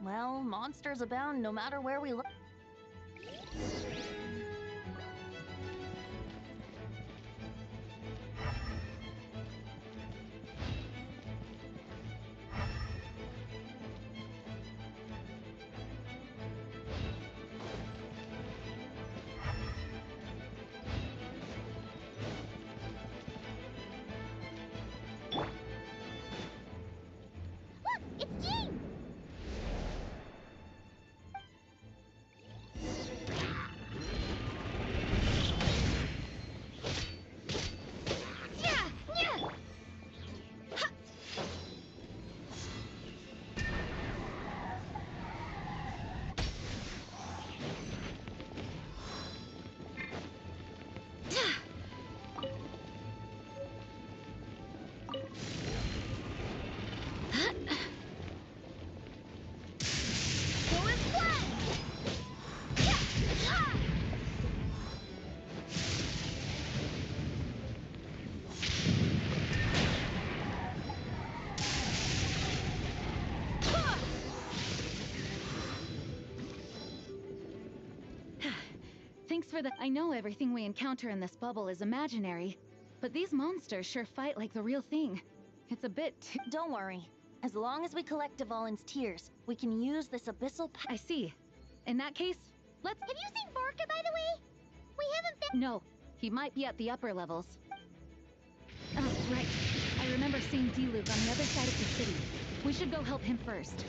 Well, monsters abound no matter where we look. Thanks for the— I know everything we encounter in this bubble is imaginary, but these monsters sure fight like the real thing. It's a bit too— Don't worry. As long as we collect Dvalin's tears, we can use this abyssal I see. In that case, let's— Have you seen Barca, by the way? We haven't been— No, he might be at the upper levels. Oh, right. I remember seeing D-Luke on the other side of the city. We should go help him first.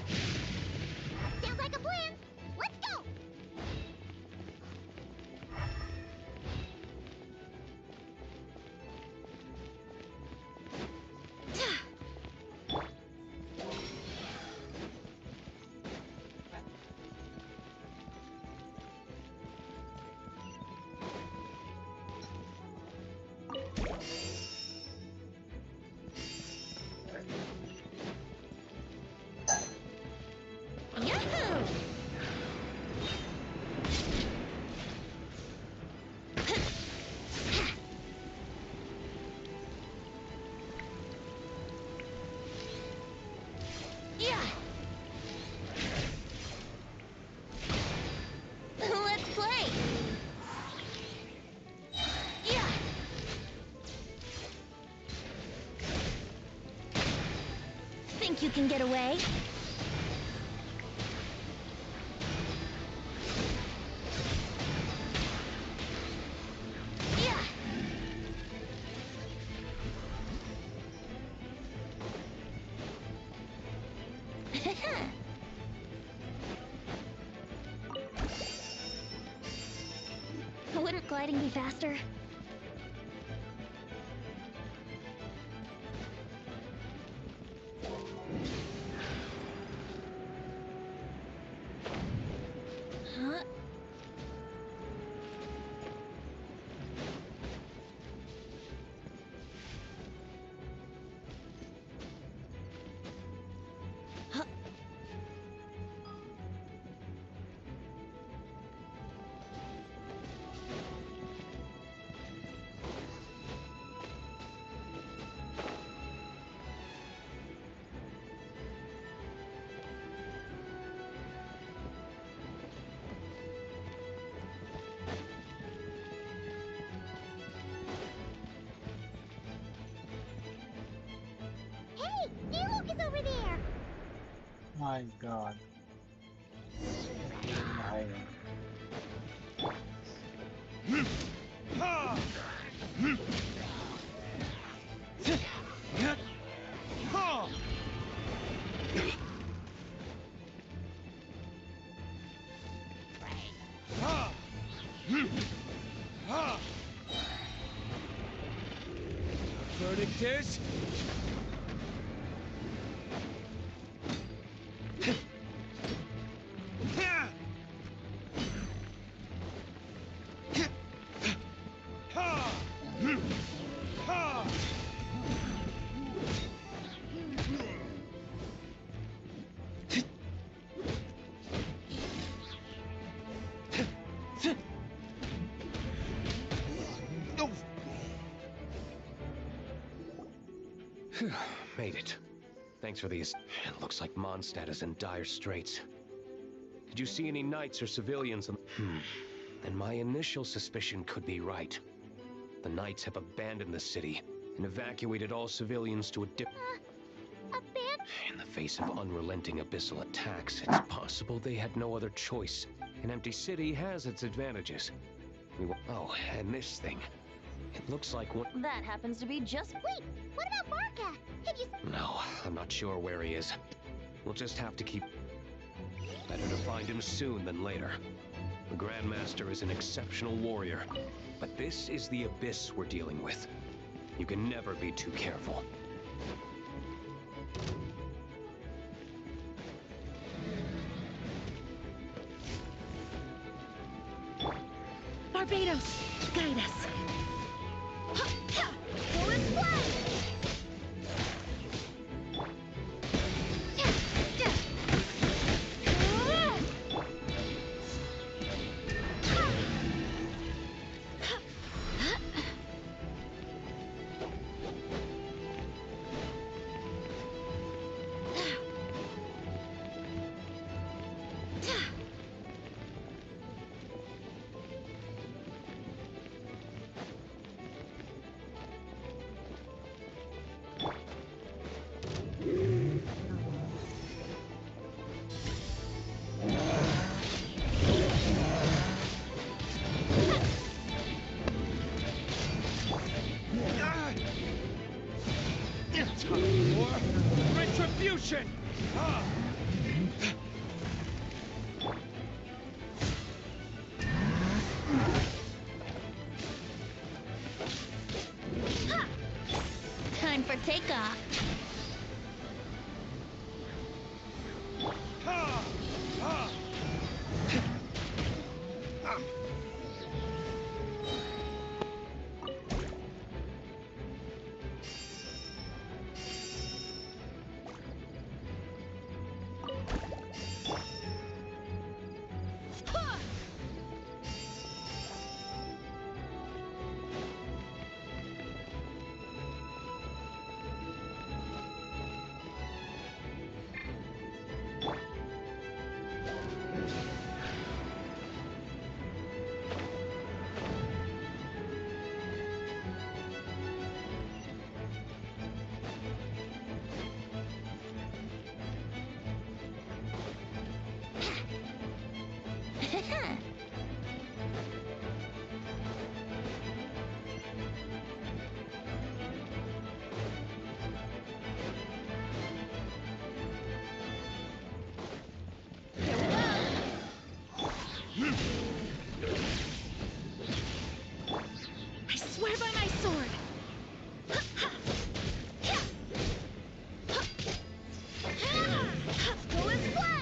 Sounds like a plan! Let's go! Yahoo! Yeah! Let's play! Yeah! Think you can get away? Yeah! Wouldn't gliding be faster? Huh? Huh? Hey! Diluc is over there! My God. Hiding. Verdict is... Made it. Thanks for these. It looks like Mondstadt is in dire straits. Did you see any knights or civilians? And my initial suspicion could be right. The knights have abandoned the city and evacuated all civilians to a In the face of unrelenting abyssal attacks, it's possible they had no other choice. An empty city has its advantages. Oh, and this thing. It looks like one. That happens to be just. Wait, what about Barca? Have you... No, I'm not sure where he is. We'll just have to keep... Better to find him soon than later. The Grandmaster is an exceptional warrior, but this is the abyss we're dealing with. You can never be too careful. Barbados, guide us. Go and fly! Retribution! Time for takeoff. I swear by my sword. Go and fly!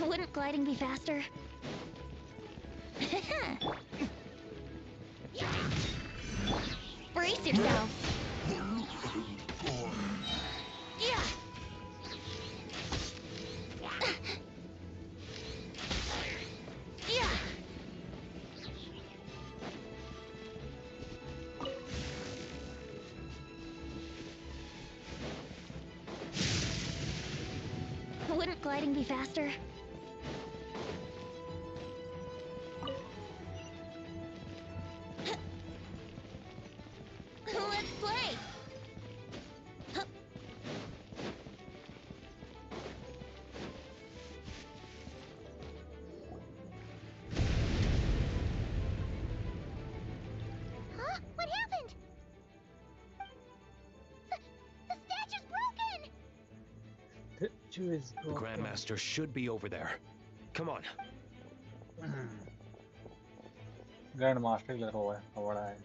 Wouldn't gliding be faster? Brace yourself. Yeah. Yeah. Wouldn't gliding be faster? Chu is The Grandmaster should be over there. Come on. Grandmaster इधर हुआ है बड़ा है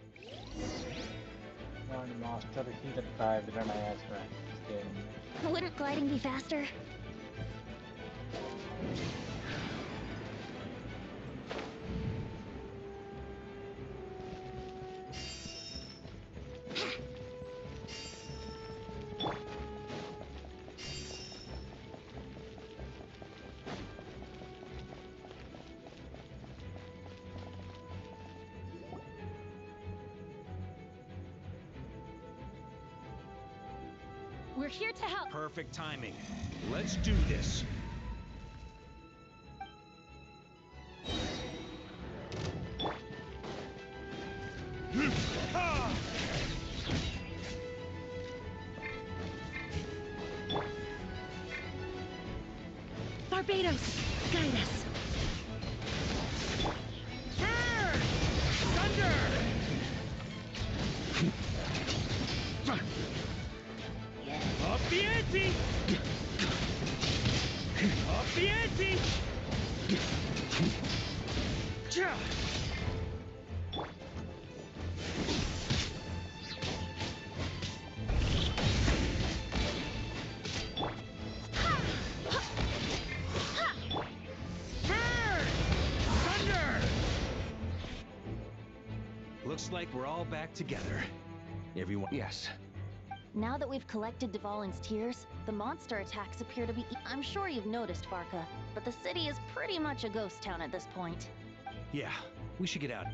Grandmaster ही लगता है villain आया इसमें इस गेम में Wouldn't gliding be faster? We're here to help. Perfect timing. Let's do this. Barbados, guide us. Thunder! Up the ante! Up the ante! Cha! Thunder! Looks like we're all back together. Everyone. Yes. Now that we've collected Dvalin's tears, the monster attacks appear to be... I'm sure you've noticed, Farka, but the city is pretty much a ghost town at this point. Yeah, we should get out.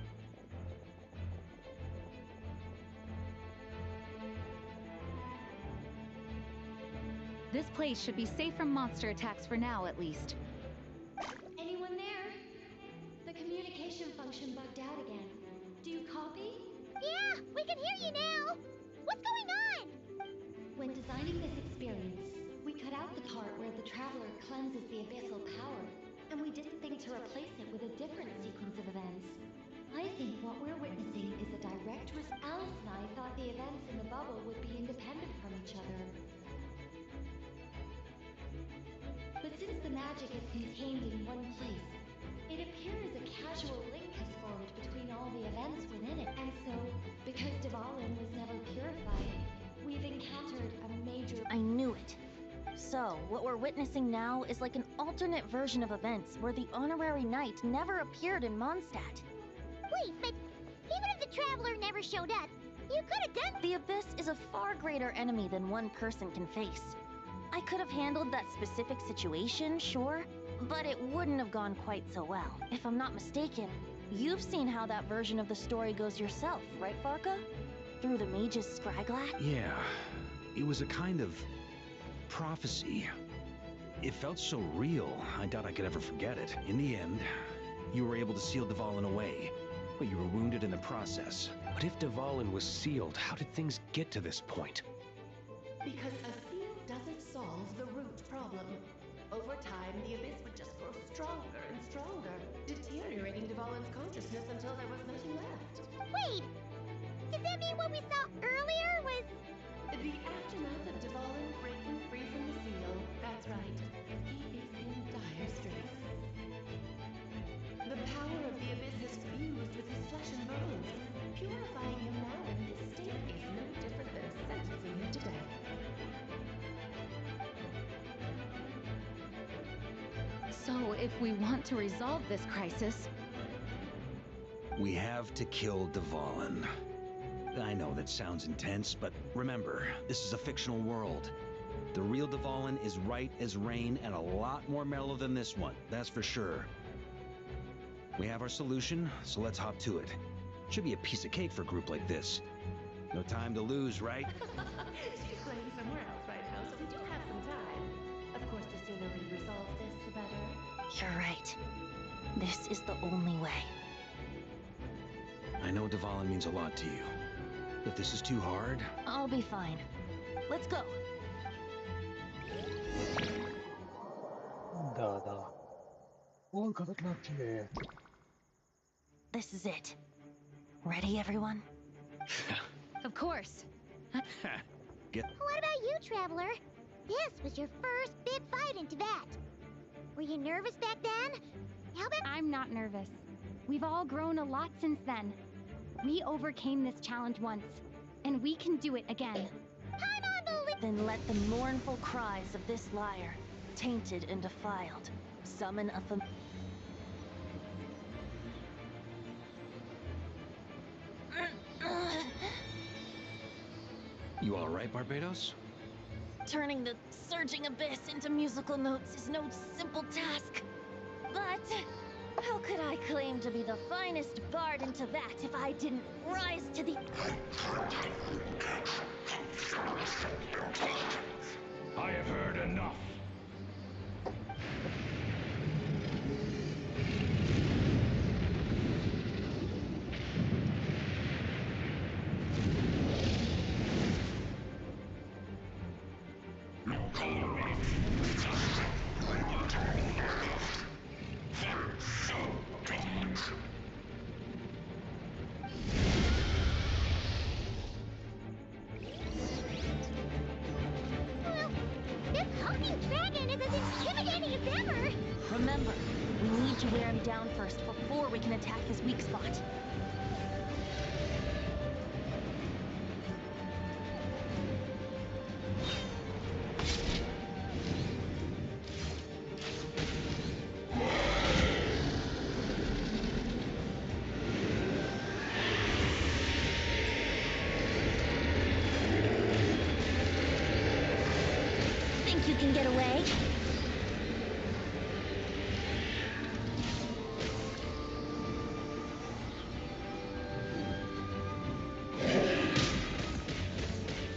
This place should be safe from monster attacks for now, at least. Anyone there? The communication function bugged out again. Do you copy? Yeah, we can hear you now! What's going on? When designing this experience, we cut out the part where the Traveler cleanses the abyssal power, and we didn't think to replace it with a different sequence of events. I think what we're witnessing is a direct result. Alice and I thought the events in the bubble would be independent from each other. But since the magic is contained in one place, it appears a casual link has formed between all the events within it. And so, because Dvalin was never purified, we've encountered a major... I knew it. So, what we're witnessing now is like an alternate version of events where the honorary knight never appeared in Mondstadt. Wait, but even if the Traveler never showed up, you could have done... The Abyss is a far greater enemy than one person can face. I could have handled that specific situation, sure, but it wouldn't have gone quite so well. If I'm not mistaken, you've seen how that version of the story goes yourself, right, Farka? Through the mage's scryglass? Yeah, it was a kind of prophecy. It felt so real, I doubt I could ever forget it. In the end, you were able to seal Dvalin away, but you were wounded in the process. But if Dvalin was sealed, how did things get to this point? Because a seal doesn't solve the root problem. Over time, the abyss would just grow stronger and stronger, deteriorating Dvalin's consciousness until there was nothing left. Wait! Does that mean what we saw earlier was... The aftermath of Dvalin breaking free from the seal. That's right. He is in dire straits. The power of the abyss has fused with his flesh and bones. Purifying him now in this state is no different than sentencing him to death. So, if we want to resolve this crisis... We have to kill Dvalin. I know that sounds intense, but remember, this is a fictional world. The real Dvalin is right as rain and a lot more mellow than this one, that's for sure. We have our solution, so let's hop to it. Should be a piece of cake for a group like this. No time to lose, right? She's playing somewhere else right now, so we do have some time. Of course, the sooner we resolve this, the better. You're right. This is the only way. I know Dvalin means a lot to you. If this is too hard... I'll be fine. Let's go. दादा वो गलत लगती है This is it. Ready, everyone? Of course. Get... What about you, Traveler? This was your first big fight in Teyvat. Were you nervous back then? How about... I'm not nervous. We've all grown a lot since then. We overcame this challenge once, and we can do it again. I'm on the Then let the mournful cries of this liar, tainted and defiled, summon a You all right, Barbados? Turning the surging abyss into musical notes is no simple task. But how could I claim to be the finest bard in Teyvat if I didn't rise to the... I have heard enough. Well, this hulking dragon is as intimidating as ever. Remember, we need to wear him down first before we can attack his weak spot. Think you can get away?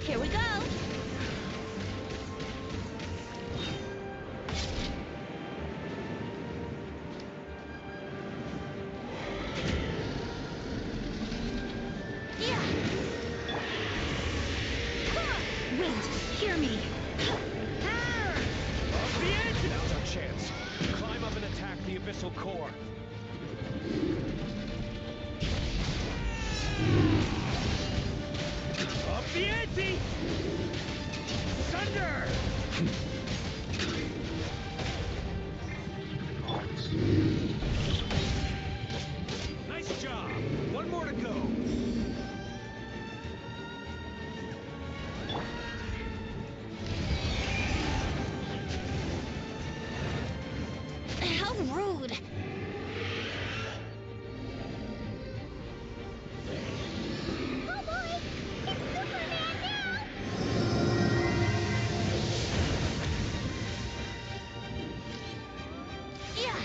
Here we go! Yeah! Wait, hear me. Now's our chance. Climb up and attack the abyssal core. Up the ante! Thunder! Nice job! One more to go. How rude! Oh boy! It's Superman now! Yeah!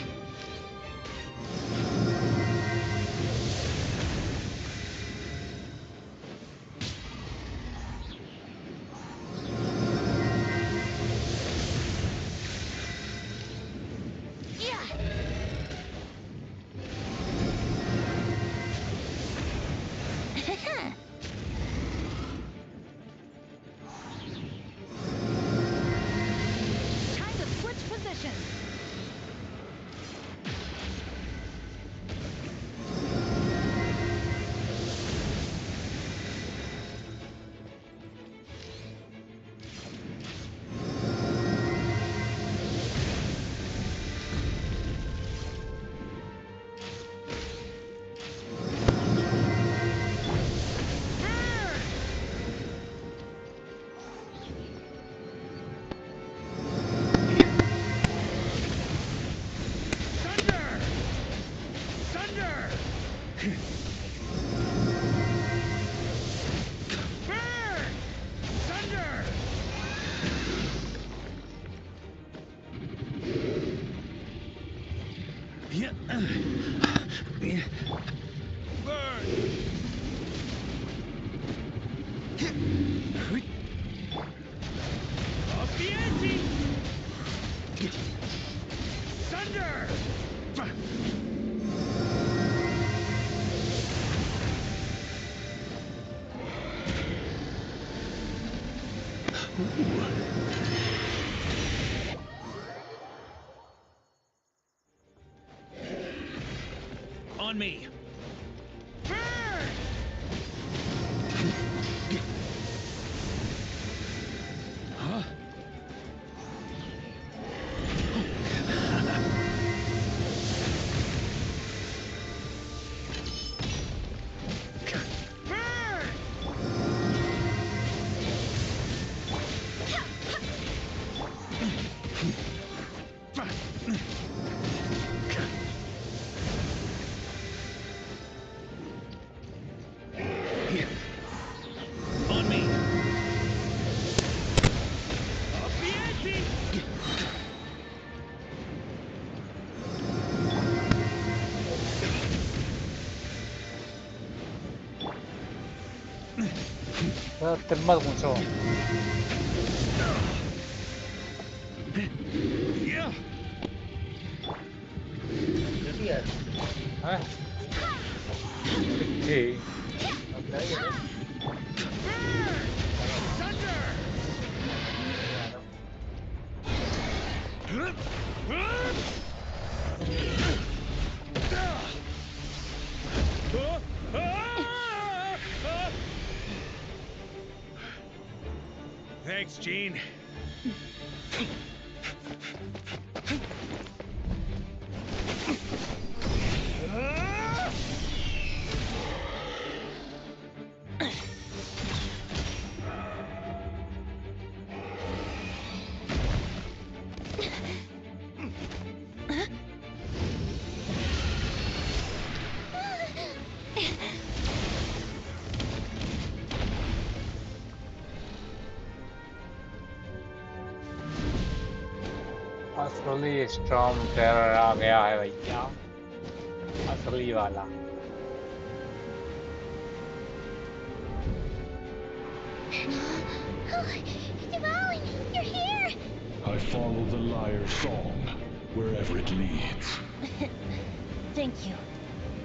Yeah! Time to switch positions. Thunder! Thunder! Burn! Thunder! Burn! Up the ante! Thunder! On me! Burn! Huh? On me. Up the ante. Termal mucho. Yeah. ¿Eh? Sí. Thunder. Thanks, Gene. असली storm terror आ गया है भैया, असली वाला। Devouring, you're here! I follow the liar's song, wherever it leads. Thank you.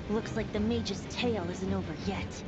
Looks like the mage's tale isn't over yet.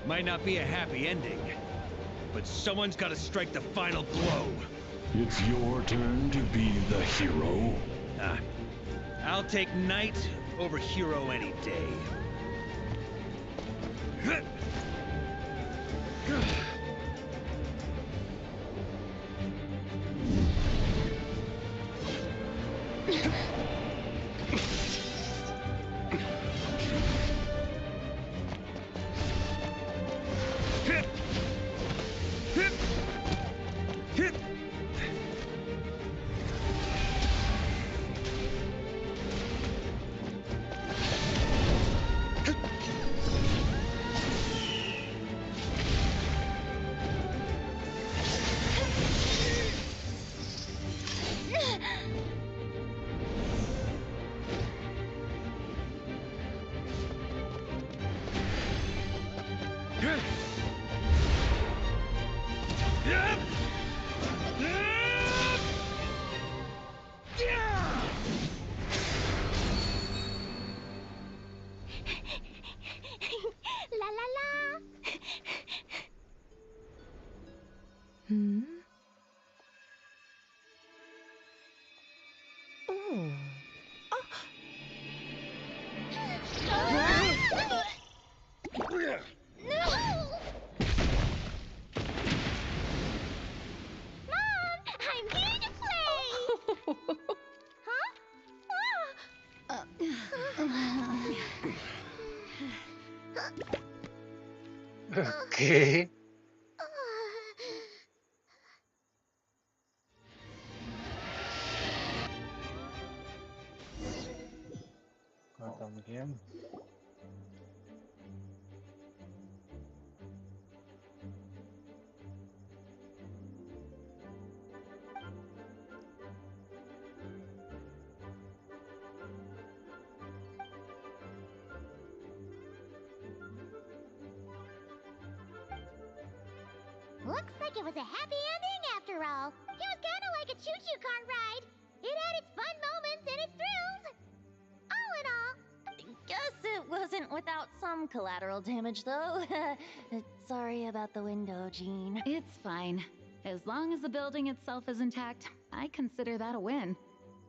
Might not be a happy ending, but someone's got to strike the final blow. It's your turn to be the hero. I'll take knight over hero any day. La la la! Hmm? Ooh. No! Mom, I'm here to play! Huh? Okay. Come again. Looks like it was a happy ending after all. It was kind of like a choo-choo cart ride. It had its fun moments and its thrills. All in all. Guess it wasn't without some collateral damage, though. Sorry about the window, Jean. It's fine. As long as the building itself is intact, I consider that a win.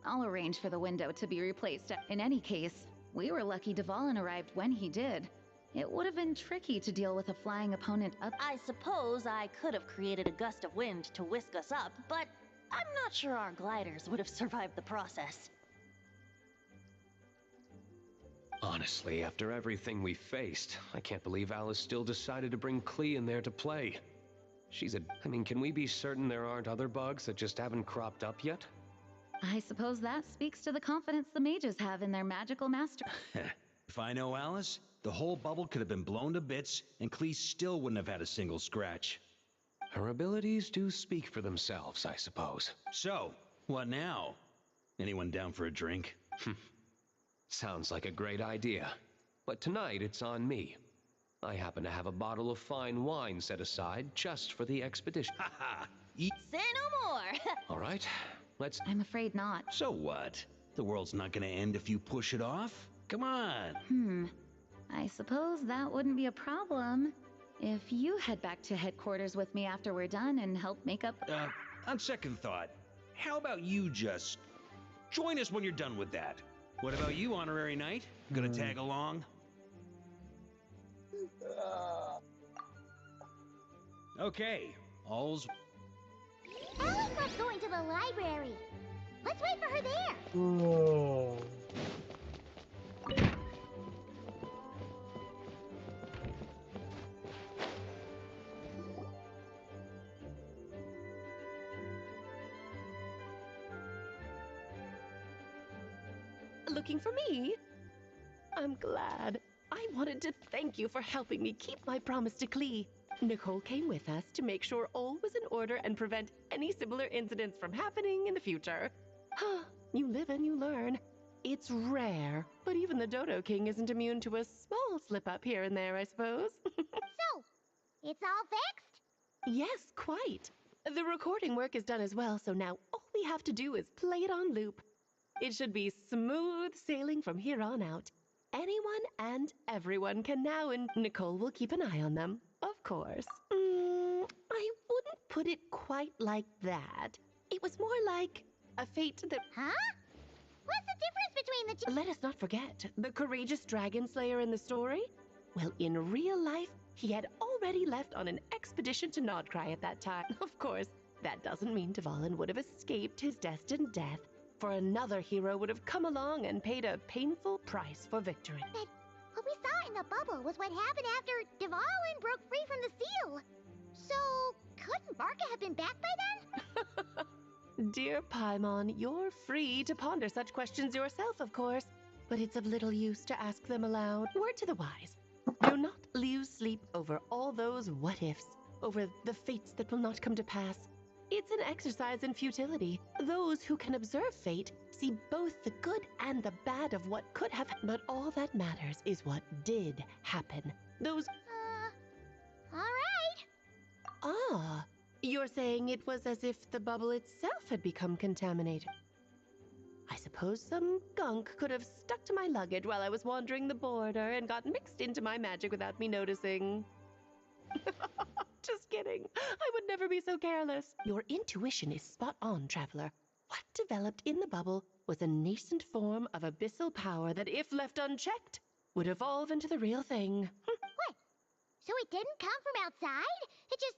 I'll arrange for the window to be replaced. In any case, we were lucky Dvalin arrived when he did. It would have been tricky to deal with a flying opponent up. I suppose I could have created a gust of wind to whisk us up, but I'm not sure our gliders would have survived the process. Honestly, after everything we faced, I can't believe Alice still decided to bring Klee in there to play. I mean, can we be certain there aren't other bugs that just haven't cropped up yet? I suppose that speaks to the confidence the mages have in their magical master. If I know Alice, the whole bubble could have been blown to bits, and Klee still wouldn't have had a single scratch. Her abilities do speak for themselves, I suppose. So, what now? Anyone down for a drink? Sounds like a great idea. But tonight it's on me. I happen to have a bottle of fine wine set aside just for the expedition. Haha! Say no more! All right, let's... I'm afraid not. So what? The world's not gonna end if you push it off? Come on! I suppose that wouldn't be a problem if you head back to headquarters with me after we're done and help make up... On second thought, how about you just join us when you're done with that? What about you, Honorary Knight? Gonna tag along? Okay, all's... Alice was going to the library. Let's wait for her there. Oh. Looking for me? I'm glad. I wanted to thank you for helping me keep my promise to Klee. Nicole came with us to make sure all was in order and prevent any similar incidents from happening in the future. You live and you learn. It's rare, but even the Dodo King isn't immune to a small slip-up here and there, I suppose. So, it's all fixed? Yes, quite. The recording work is done as well, so now all we have to do is play it on loop. It should be smooth sailing from here on out. Anyone and everyone can now, and Nicole will keep an eye on them, of course. I wouldn't put it quite like that. It was more like a fate that... Huh? What's the difference between the two? Let us not forget, the courageous dragon slayer in the story? Well, in real life, he had already left on an expedition to Nodcry at that time. Of course, that doesn't mean Dvalin would have escaped his destined death, for another hero would have come along and paid a painful price for victory. But what we saw in the bubble was what happened after Dvalin broke free from the seal. So, couldn't Barca have been back by then? Dear Paimon, you're free to ponder such questions yourself, of course, but it's of little use to ask them aloud. Word to the wise. Do not lose sleep over all those what-ifs, over the fates that will not come to pass. It's an exercise in futility. Those who can observe fate see both the good and the bad of what could have, but all that matters is what did happen. Those... all right. Ah, you're saying it was as if the bubble itself had become contaminated. I suppose some gunk could have stuck to my luggage while I was wandering the border and got mixed into my magic without me noticing. Just kidding. I would never be so careless. Your intuition is spot on, traveler. What developed in the bubble was a nascent form of abyssal power that, if left unchecked, would evolve into the real thing. What? So it didn't come from outside? It just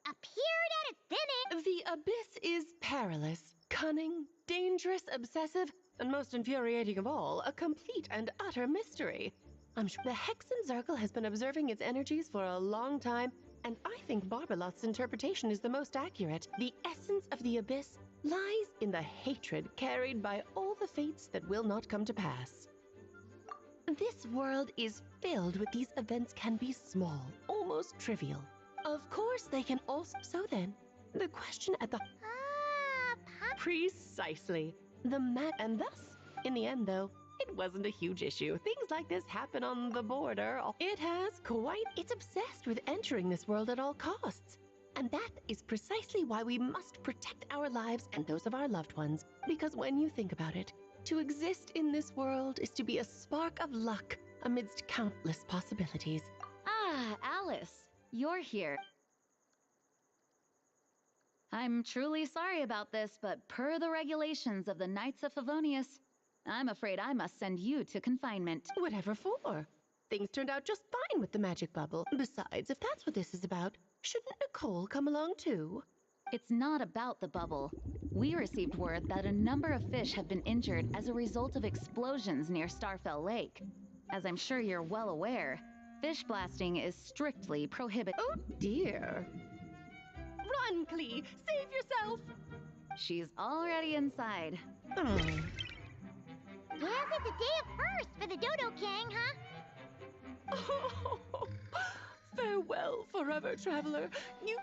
appeared out of thin air? The abyss is perilous, cunning, dangerous, obsessive, and most infuriating of all, a complete and utter mystery. I'm sure the Hexen Circle has been observing its energies for a long time, and I think Barbalot's interpretation is the most accurate. The essence of the abyss lies in the hatred carried by all the fates that will not come to pass. This world is filled with these events can be small, almost trivial. Of course they can also... So then, the question at the... Precisely. And thus, in the end though, it wasn't a huge issue. Things like this happen on the border. It's obsessed with entering this world at all costs. And that is precisely why we must protect our lives and those of our loved ones. Because when you think about it, to exist in this world is to be a spark of luck amidst countless possibilities. Ah, Alice, you're here. I'm truly sorry about this, but per the regulations of the Knights of Favonius, I'm afraid I must send you to confinement. Whatever for? Things turned out just fine with the magic bubble. Besides, if that's what this is about, shouldn't Nicole come along too? It's not about the bubble. We received word that a number of fish have been injured as a result of explosions near Starfell Lake. As I'm sure you're well aware, fish blasting is strictly prohibited. Oh dear. Run, Klee! Save yourself! She's already inside. Oh. Guess it's a day of first for the Dodo Gang, huh? Oh, farewell, forever traveler. You...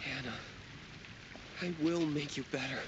Hannah, I will make you better.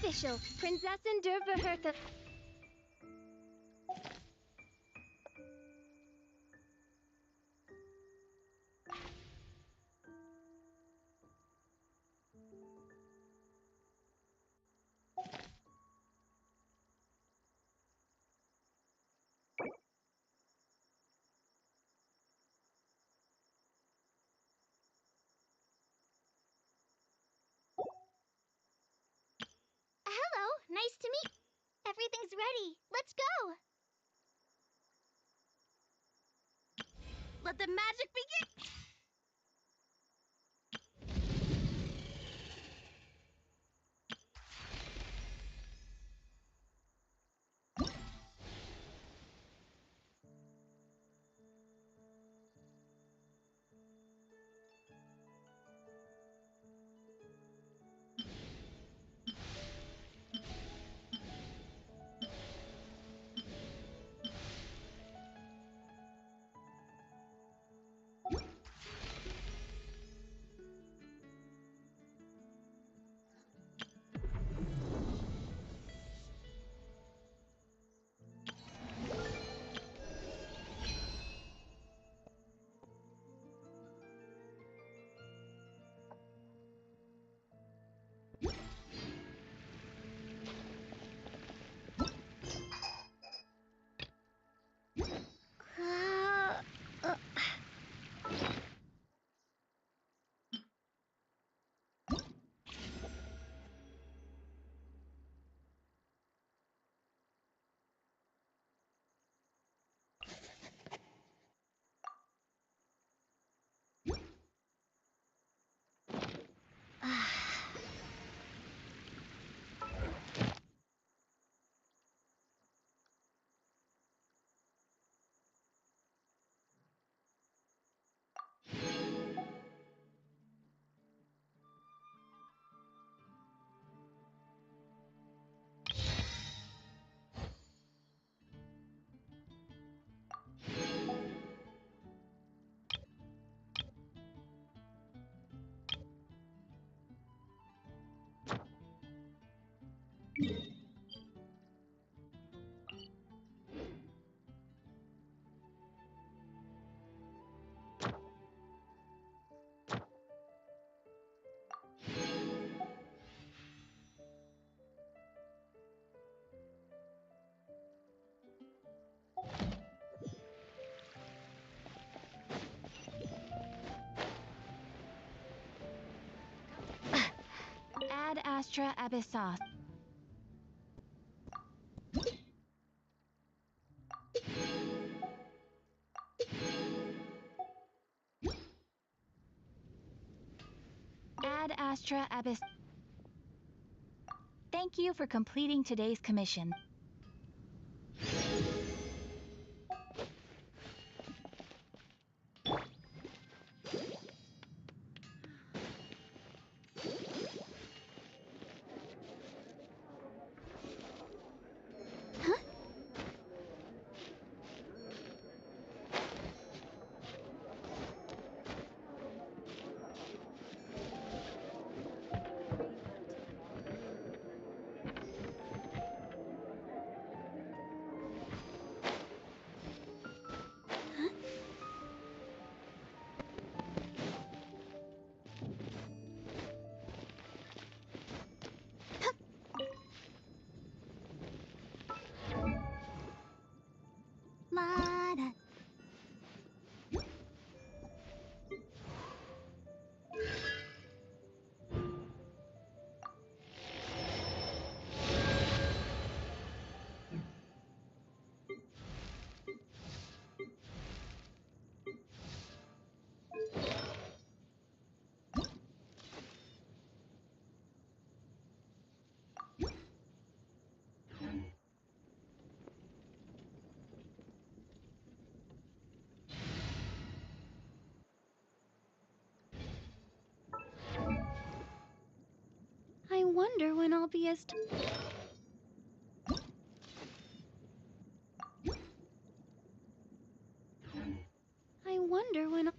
Official, Prinzessin der Verhurthe. Hello, nice to meet. Everything's ready. Let's go. Let the magic begin. Ad Astra Abyssos. Ad Astra Abyss. Thank you for completing today's commission. La da. I wonder when I'll be as I wonder when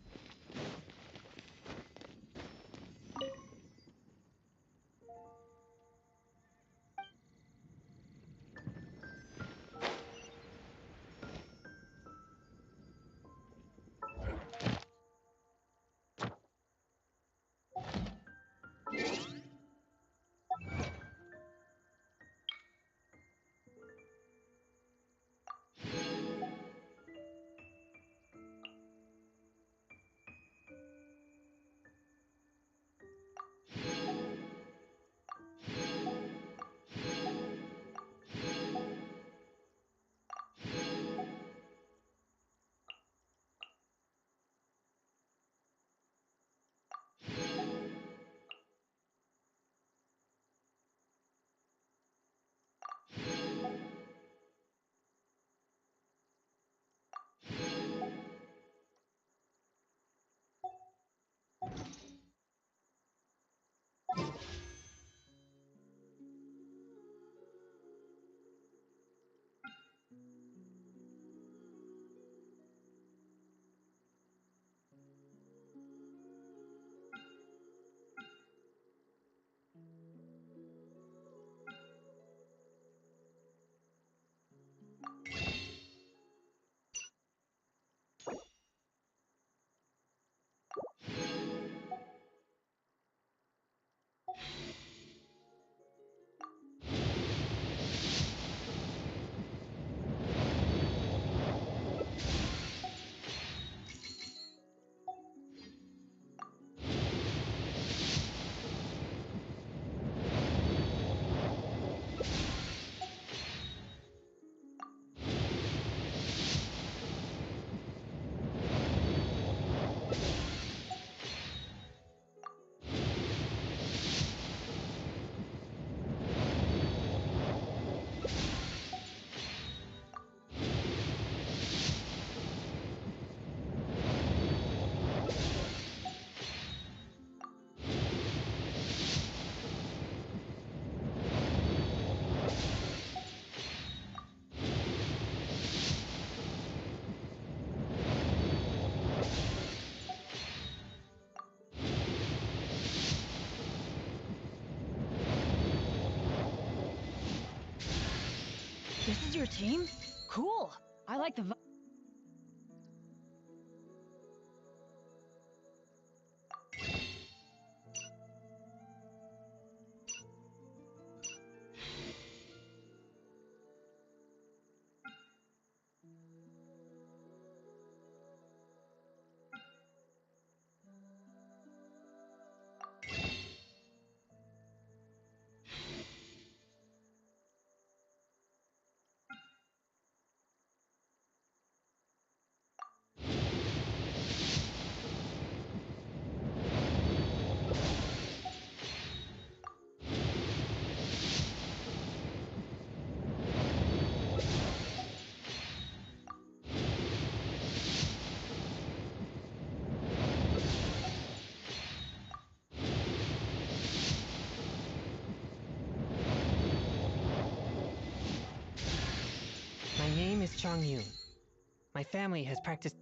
This is your team? Cool. I like the vibe. My name is Chong Yoon. My family has practiced